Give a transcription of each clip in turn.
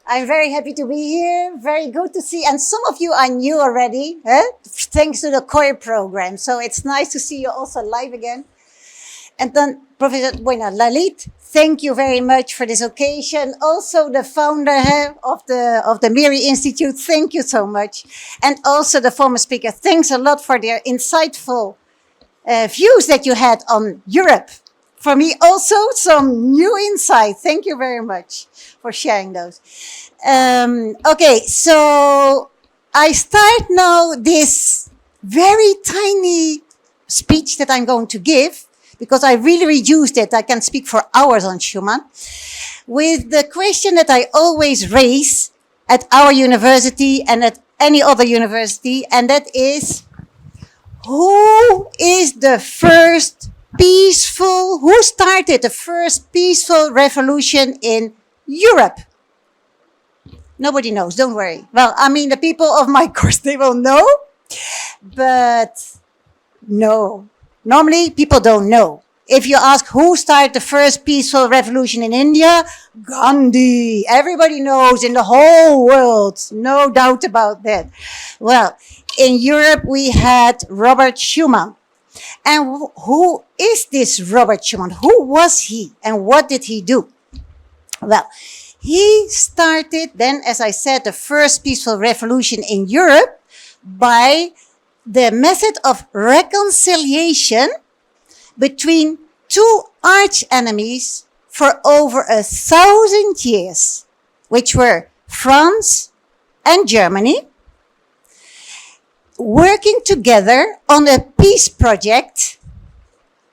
I'm very happy to be here. Very good to see. And some of you I knew already, thanks to the COIR program. So it's nice to see you also live again. And then Professor Lalit, thank you very much for this occasion. Also the founder of the MERI Institute, thank you so much. And also the former speaker, thanks a lot for their insightful views that you had on Europe. For me also some new insight. Thank you very much for sharing those. Okay, so I start now this very tiny speech that I'm going to give, because I really reduced it. I can speak for hours on Schumann, with the question that I always raise at our university and at any other university, and that is, who started the first peaceful revolution in Europe? Nobody knows, don't worry. Well, I mean, the people of my course, they will know, but no. Normally, people don't know. If you ask who started the first peaceful revolution in India, Gandhi. Everybody knows in the whole world. No doubt about that. Well, in Europe, we had Robert Schuman. And who is this Robert Schuman? Who was he and what did he do? Well, he started then, as I said, the first peaceful revolution in Europe by the method of reconciliation between two arch enemies for over 1,000 years, which were France and Germany, working together on a peace project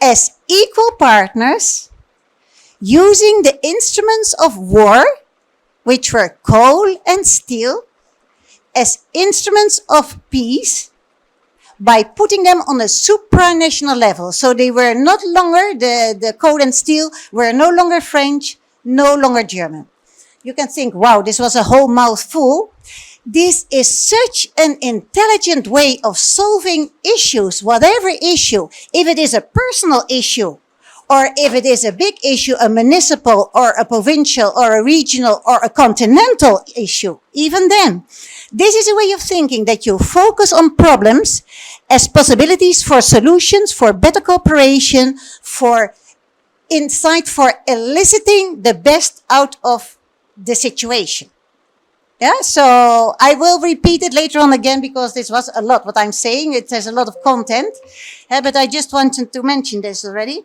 as equal partners, using the instruments of war, which were coal and steel, as instruments of peace, by putting them on a supranational level. So they were not longer, the coal and steel were no longer French, no longer German. You can think, wow, this was a whole mouthful. This is such an intelligent way of solving issues, whatever issue. If it is a personal issue, or if it is a big issue, a municipal or a provincial or a regional or a continental issue, even then. This is a way of thinking that you focus on problems as possibilities for solutions, for better cooperation, for insight, for eliciting the best out of the situation. Yeah, so I will repeat it later on again because this was a lot what I'm saying. It has a lot of content, but I just wanted to mention this already.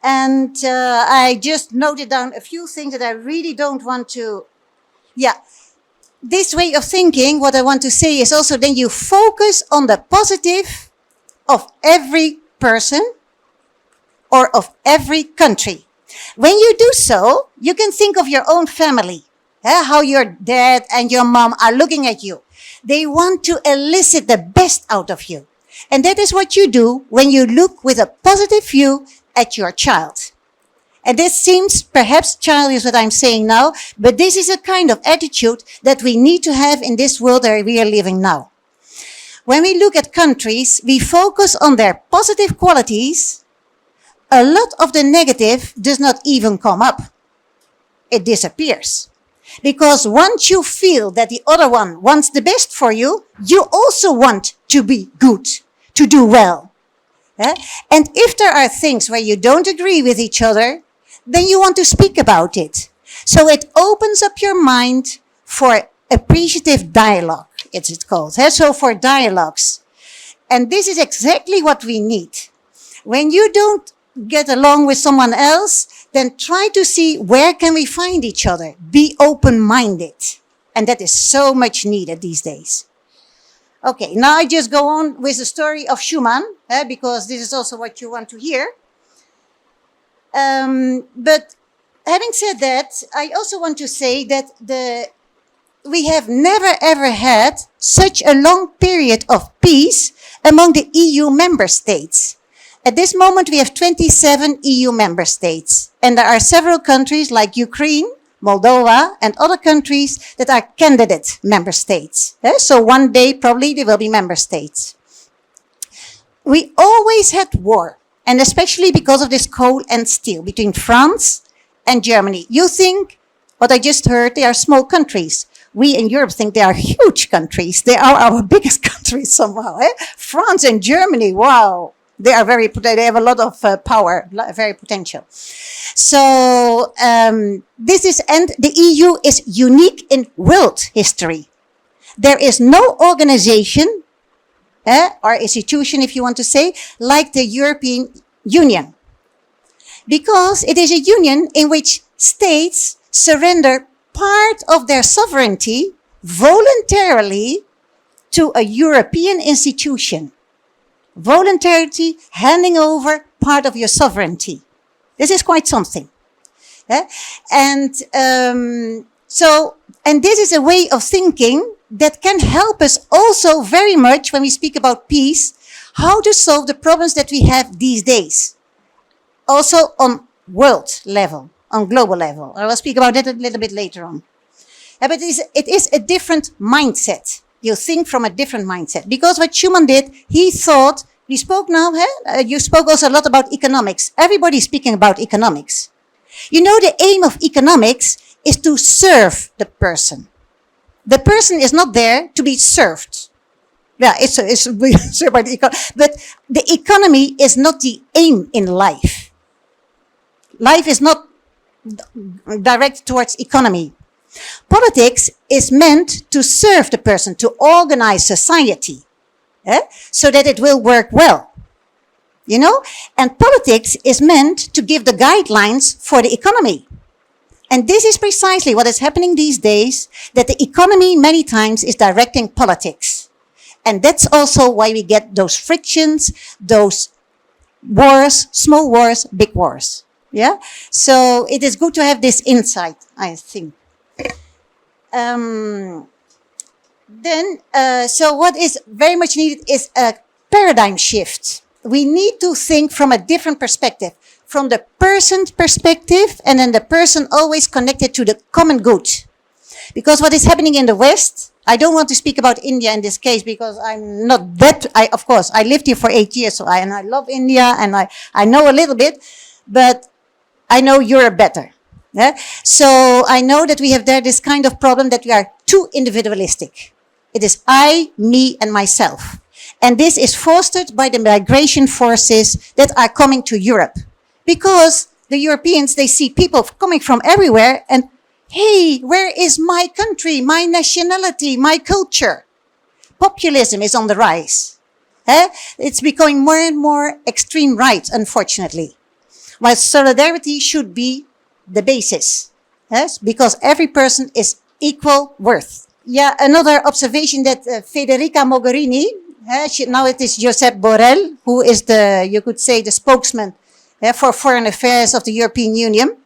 And I just noted down a few things that I really don't want to, this way of thinking, what I want to say is also then you focus on the positive of every person or of every country. When you do so, you can think of your own family, how your dad and your mom are looking at you. They want to elicit the best out of you. And that is what you do when you look with a positive view at your child. And this seems perhaps childish what I'm saying now, but this is a kind of attitude that we need to have in this world that we are living now. When we look at countries, we focus on their positive qualities. A lot of the negative does not even come up. It disappears. Because once you feel that the other one wants the best for you, you also want to be good, to do well. And if there are things where you don't agree with each other, then you want to speak about it. So it opens up your mind for appreciative dialogue, it's called. So for dialogues. And this is exactly what we need. When you don't get along with someone else, then try to see where can we find each other. Be open-minded. And that is so much needed these days. Okay, now I just go on with the story of Schumann, because this is also what you want to hear. But having said that, I also want to say that we have never ever had such a long period of peace among the EU member states. At this moment, we have 27 EU member states. And there are several countries like Ukraine, Moldova, and other countries that are candidate member states. So one day, probably, they will be member states. We always had war, and especially because of this coal and steel between France and Germany. You think, What I just heard, they are small countries. We in Europe think they are huge countries. They are our biggest countries somehow. France and Germany, wow. They have a lot of power, very potential. So this is, and the EU is unique in world history. There is no organization or institution, if you want to say, like the European Union. Because it is a union in which states surrender part of their sovereignty voluntarily to a European institution. Voluntarily handing over part of your sovereignty. This is quite something. And this is a way of thinking that can help us also very much when we speak about peace, how to solve the problems that we have these days. Also on world level, on global level. I will speak about that a little bit later on. But it is a different mindset. You think from a different mindset. Because what Schuman did, he thought, we spoke now, you spoke also a lot about economics. Everybody's speaking about economics. You know, the aim of economics is to serve the person. The person is not there to be served. Yeah, it's served by the economy. But the economy is not the aim in life. Life is not directed towards economy. Politics is meant to serve the person, to organize society, so that it will work well. You know? And politics is meant to give the guidelines for the economy. And this is precisely what is happening these days, that the economy many times is directing politics. And that's also why we get those frictions, those wars, small wars, big wars. Yeah? So it is good to have this insight, I think. So what is very much needed is a paradigm shift. We need to think from a different perspective, from the person's perspective, and then the person always connected to the common good. Because what is happening in the West, I don't want to speak about India in this case because I'm not that, of course, I lived here for 8 years, so I love India and I know a little bit, but I know Europe better. Yeah? So I know that we have there this kind of problem that we are too individualistic. It is I, me, and myself. And this is fostered by the migration forces that are coming to Europe. Because the Europeans, they see people coming from everywhere and, hey, where is my country, my nationality, my culture? Populism is on the rise. It's becoming more and more extreme right, unfortunately. While solidarity should be the basis, yes, because every person is equal worth. Yeah, another observation that Federica Mogherini, now it is Josep Borrell, who is you could say, the spokesman for foreign affairs of the European Union.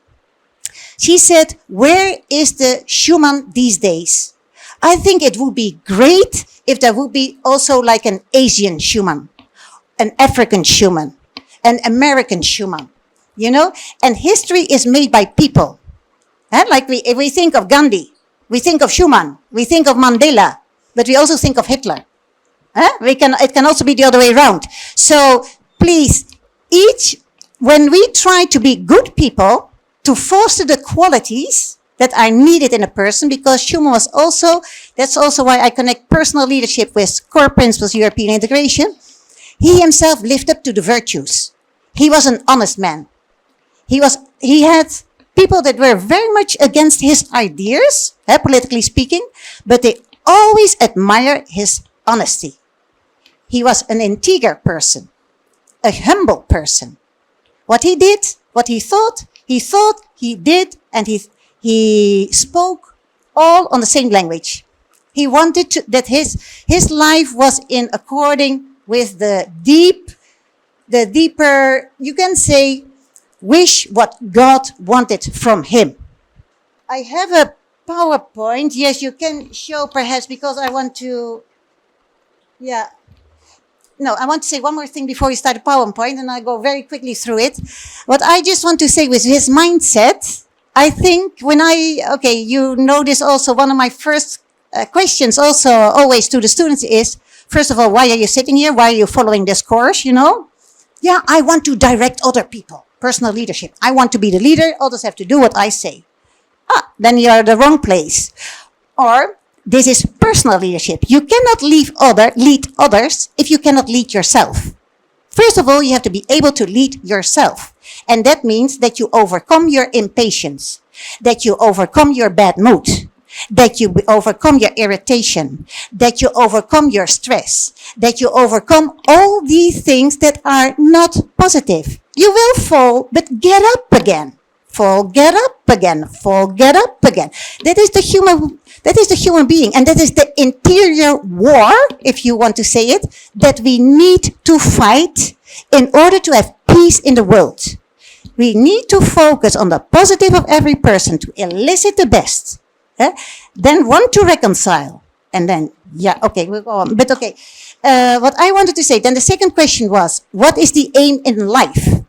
She said, where is the Schuman these days? I think it would be great if there would be also like an Asian Schuman, an African Schuman, an American Schuman. You know, and history is made by people. Like if we think of Gandhi, we think of Schuman, we think of Mandela, but we also think of Hitler. It can also be the other way around. So please, when we try to be good people, to foster the qualities that are needed in a person, because Schuman was also, that's also why I connect personal leadership with core principles of European integration. He himself lived up to the virtues. He was an honest man. He had people that were very much against his ideas, politically speaking, but they always admire his honesty. He was an integer person, a humble person. What he did, what he thought, he did, and he spoke all on the same language. He wanted that his life was in according with the deeper, you can say, wish what God wanted from him. I have a PowerPoint. Yes, you can show perhaps because I want to, yeah. No, I want to say one more thing before we start the PowerPoint and I'll go very quickly through it. What I just want to say with his mindset, I think you know this also, one of my first questions also always to the students is, first of all, why are you sitting here? Why are you following this course, you know? Yeah, I want to direct other people. Personal leadership. I want to be the leader. Others have to do what I say. then you are the wrong place. Or this is personal leadership. You cannot lead others if you cannot lead yourself. First of all, you have to be able to lead yourself. And that means that you overcome your impatience, that you overcome your bad mood, that you overcome your irritation, that you overcome your stress, that you overcome all these things that are not positive. You will fall, but get up again. Fall, get up again. Fall, get up again. That is the human being, and that is the interior war, if you want to say it, that we need to fight in order to have peace in the world. We need to focus on the positive of every person to elicit the best. Then want to reconcile. And then, we'll go on. But what I wanted to say, then the second question was, what is the aim in life?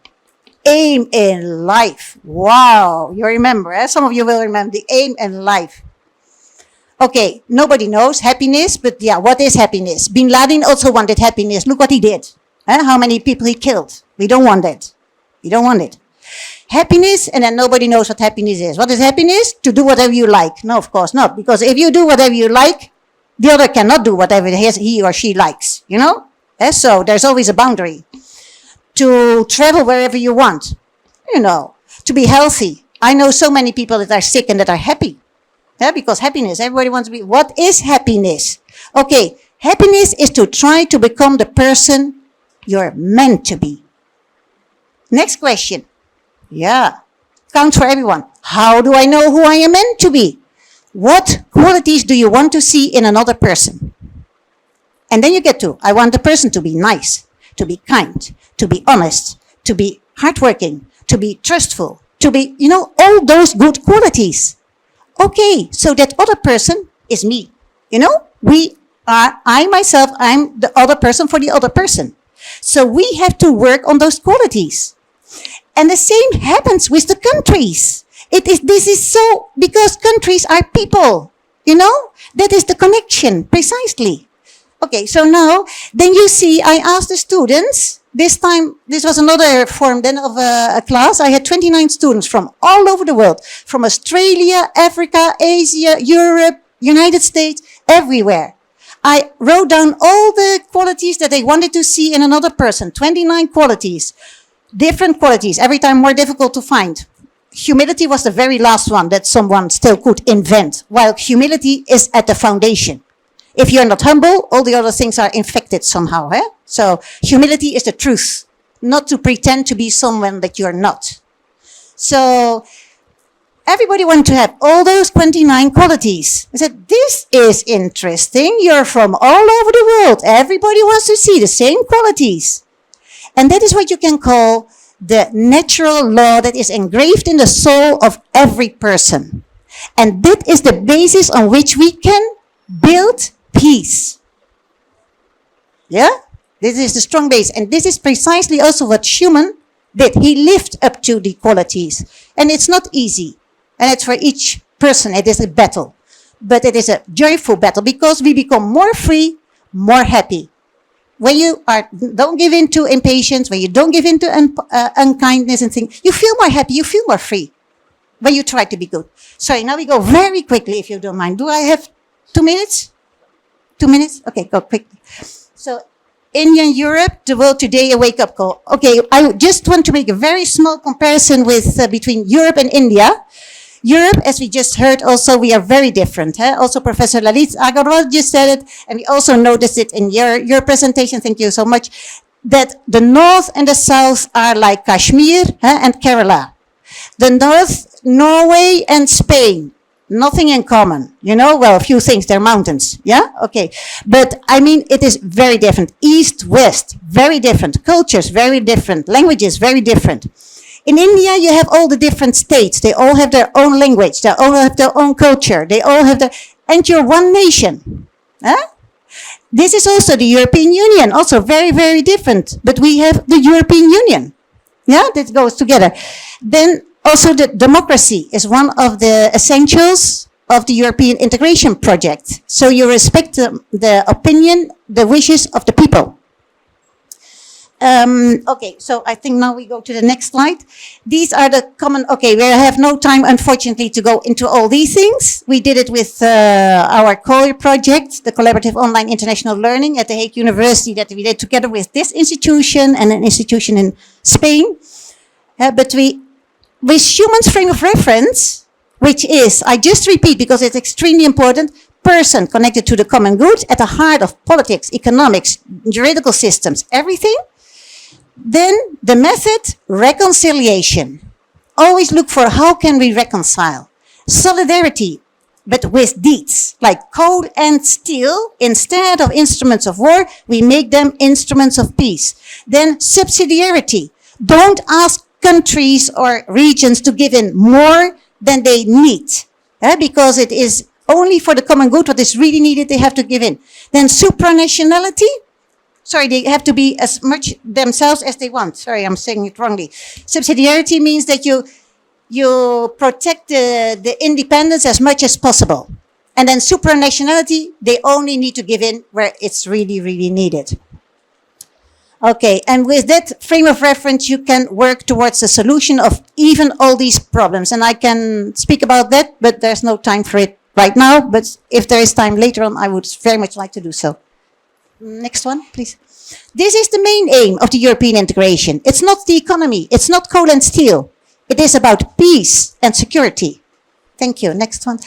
Aim in life. Wow, you remember, some of you will remember the aim in life. Okay, nobody knows happiness, but what is happiness? Bin Laden also wanted happiness. Look what he did. How many people he killed. We don't want that. We don't want it. Happiness, and then nobody knows what happiness is. What is happiness? To do whatever you like. No, of course not. Because if you do whatever you like, the other cannot do whatever he or she likes. So there's always a boundary. To travel wherever you want. To be healthy. I know so many people that are sick and that are happy. Because happiness, everybody wants to be. What is happiness? Okay, happiness is to try to become the person you're meant to be. Next question. Counts for everyone. How do I know who I am meant to be? What qualities do you want to see in another person? And then you get to, I want the person to be nice, to be kind, to be honest, to be hardworking, to be trustful, to be, all those good qualities. Okay, so that other person is me. I myself, I'm the other person for the other person. So we have to work on those qualities. And the same happens with the countries. This is so, because countries are people, that is the connection, precisely. Okay, so now, then you see, I asked the students, this time, this was another form then of a class. I had 29 students from all over the world, from Australia, Africa, Asia, Europe, United States, everywhere. I wrote down all the qualities that they wanted to see in another person, 29 qualities, different qualities, every time more difficult to find. Humility was the very last one that someone still could invent, while humility is at the foundation. If you're not humble, all the other things are infected somehow. So humility is the truth, not to pretend to be someone that you're not. So everybody wanted to have all those 29 qualities. I said, this is interesting. You're from all over the world. Everybody wants to see the same qualities. And that is what you can call the natural law that is engraved in the soul of every person. And that is the basis on which we can build peace. This is the strong base. And this is precisely also what Schumann did. He lived up to the qualities. And it's not easy. And it's for each person, it is a battle. But it is a joyful battle because we become more free, more happy. When you don't give in to impatience, when you don't give in to unkindness and things, you feel more happy, you feel more free. When you try to be good. Sorry, now we go very quickly, if you don't mind. Do I have 2 minutes? 2 minutes? Okay, go quickly. So, India and Europe, the world today, a wake-up call. Okay, I just want to make a very small comparison with between Europe and India. Europe, as we just heard also, we are very different. Also, Professor Lalit Agarwal just said it, and we also noticed it in your presentation, thank you so much, that the North and the South are like Kashmir and Kerala. The North, Norway and Spain, nothing in common. Well, a few things, they're mountains. Okay. But, it is very different. East, West, very different. Cultures, very different. Languages, very different. In India, you have all the different states. They all have their own language. They all have their own culture. They all have and you're one nation. This is also the European Union, also very, very different. But we have the European Union. That goes together. Then also the democracy is one of the essentials of the European integration project. So you respect the opinion, the wishes of the people. Okay, so I think now we go to the next slide. These are the common, okay, we have no time, unfortunately, to go into all these things. We did it with our COIR project, the Collaborative Online International Learning at the Hague University, that we did together with this institution and an institution in Spain. But with Schumann's frame of reference, which is, I just repeat because it's extremely important, person connected to the common good at the heart of politics, economics, juridical systems, everything. Then the method, reconciliation. Always look for how can we reconcile. Solidarity, but with deeds, like coal and steel. Instead of instruments of war, we make them instruments of peace. Then subsidiarity. Don't ask countries or regions to give in more than they need, because it is only for the common good. What is really needed, they have to give in. Then supranationality. Sorry, they have to be as much themselves as they want. Sorry, I'm saying it wrongly. Subsidiarity means that you protect the independence as much as possible. And then supranationality, they only need to give in where it's really, really needed. Okay, and with that frame of reference, you can work towards the solution of even all these problems. And I can speak about that, but there's no time for it right now. But if there is time later on, I would very much like to do so. Next one, please. This is the main aim of the European integration. It's not the economy. It's not coal and steel. It is about peace and security. Thank you. Next one.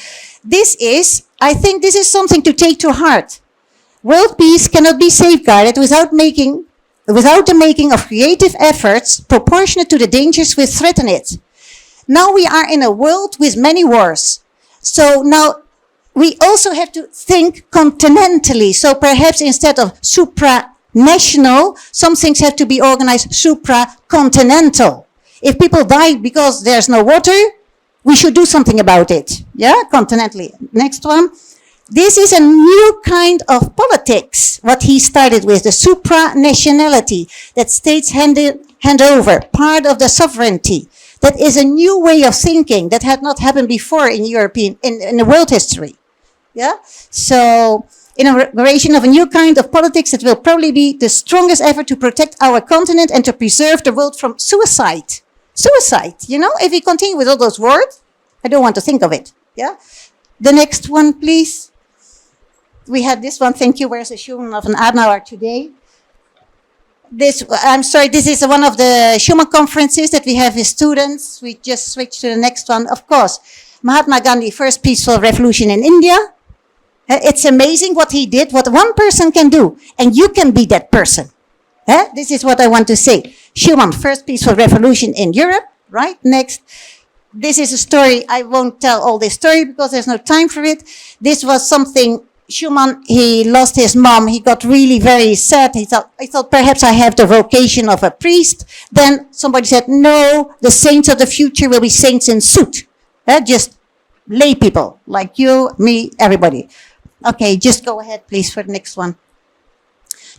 I think this is something to take to heart. World peace cannot be safeguarded without the making of creative efforts proportionate to the dangers which threaten it. Now we are in a world with many wars. So now we also have to think continentally. So perhaps instead of supranational, some things have to be organized supracontinental. If people die because there's no water, we should do something about it. Yeah, continentally. Next one. This is a new kind of politics, what he started with, the supranationality, that states hand over part of the sovereignty. That is a new way of thinking that had not happened before in the world history. Yeah? So, inauguration of a new kind of politics that will probably be the strongest effort to protect our continent and to preserve the world from suicide. Suicide, if we continue with all those words, I don't want to think of it. Yeah? The next one, please. We had this one, thank you, where's the Schumann of an Adenauer today? This is one of the Schumann conferences that we have with students. We just switched to the next one. Of course, Mahatma Gandhi, first peaceful revolution in India. It's amazing what he did, what one person can do, and you can be that person. This is what I want to say. Schumann, first peaceful revolution in Europe, right? Next. This is a story, I won't tell all this story because there's no time for it. This was something, Schumann, he lost his mom, he got really very sad. I thought perhaps I have the vocation of a priest. Then somebody said, no, the saints of the future will be saints in suit. Just lay people, like you, me, everybody. Okay, just go ahead, please, for the next one.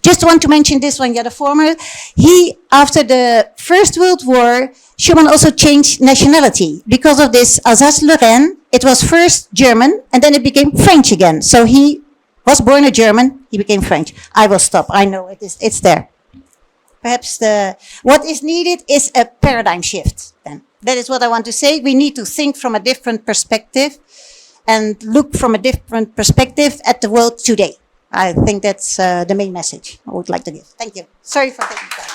Just want to mention this one, the former. After the First World War, Schumann also changed nationality. Because of this, Alsace-Lorraine, it was first German, and then it became French again. So he was born a German, he became French. I will stop, I know it's there. Perhaps what is needed is a paradigm shift then. That is what I want to say. We need to think from a different perspective and look from a different perspective at the world today. I think that's the main message I would like to give. Thank you. Sorry for taking time.